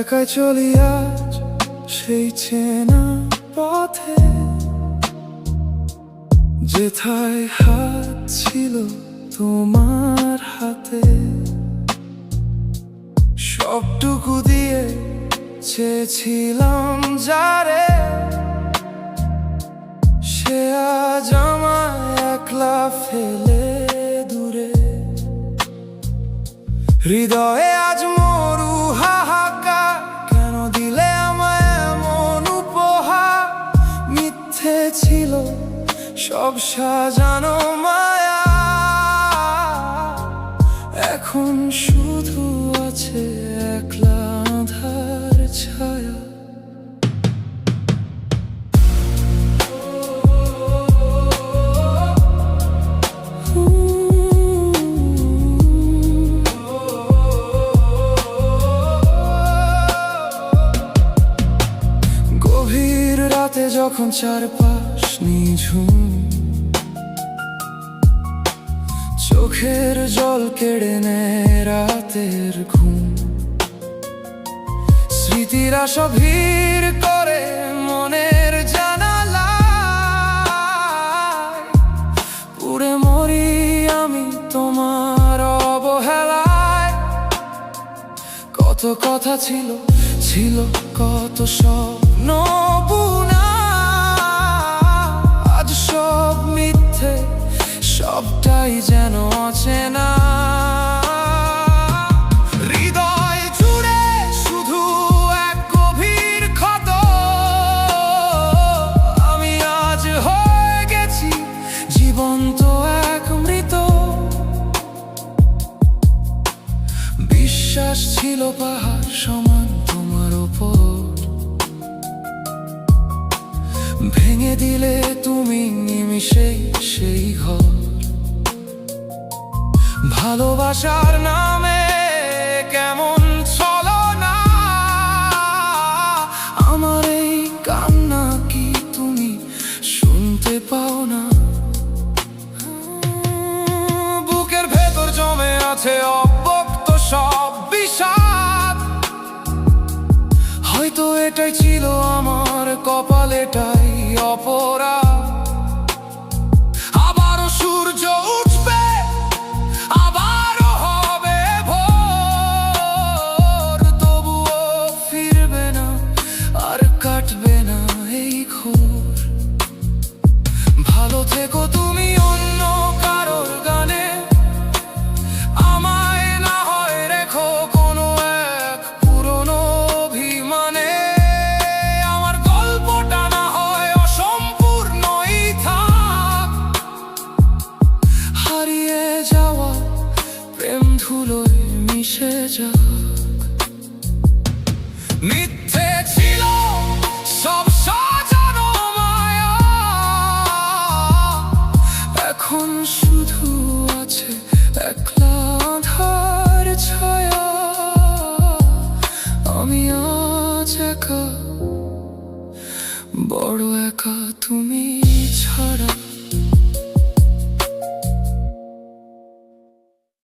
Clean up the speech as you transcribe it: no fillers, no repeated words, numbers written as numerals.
একাই চলি আজ সেই চেনা পথে, যেথায় হাত ছিল তোমার হাতে। সবটুকু দিয়ে চেয়েছিলাম যারে, সে আজ আমায় একলা ফেলে দূরে। হৃদয়ে আজ মরু হাহাকার, কেন দিলে আমায় এমন উপহার? মিথ্যে ছিল সব সাজানো মায়া, এখন শুধু আছে একলা আঁধার ছায়া। গভীর রাতে যখন চারপাশ নিঝুম, চোখের জল কেড়ে নেয় রাতের ঘুম। স্মৃতিরা সব ভিড় করে মনের জানালায়, পুড়ে মরি আমি তোমার অবহেলায়। কত কথা ছিল ছিল কত স্বপ্ন বুনা, আজ সব মিথ্যে, সবটাই যেন অচেনা। হৃদয় জুড়ে শুধু এক গভীর ক্ষত, আমি আজ হয়ে গেছি জীবন্ত এক মৃত। বিশ্বাস ছিল পাহাড় সমান তোমার ওপর, ভেঙে দিলে তুমি নিমিষেই সেই ঘর। ভালোবাসার নামে কেমন ছলনা, আমার এই কান্না কি তুমি শুনতে পাও না? বুকের ভেতর জমে আছে অব্যক্ত সব বিষাদ, হয়তো এটাই ছিল আমার কপাল, এটাই অপরাধ। আবারও সূর্য উঠবে, আবারও হবে ভোর, তবুও ফিরবে না আর কাটবে না এই ঘোর। ভালো থেকো তুমি অন্য কারোর গানে, আমায় না হয় রেখো কোনো এক পুরনো অভিমানে। আমার গল্পটা না হয় অসম্পূর্ণই থাক, হারিয়ে যাওয়া প্রেম ধুলোয় মিশে যাক। মিথ্যে ছিল সব সাজানো মায়া, এখন শুধু আছে একলা আঁধার ছায়া। আমি আজ একা, বড় একা, তুমি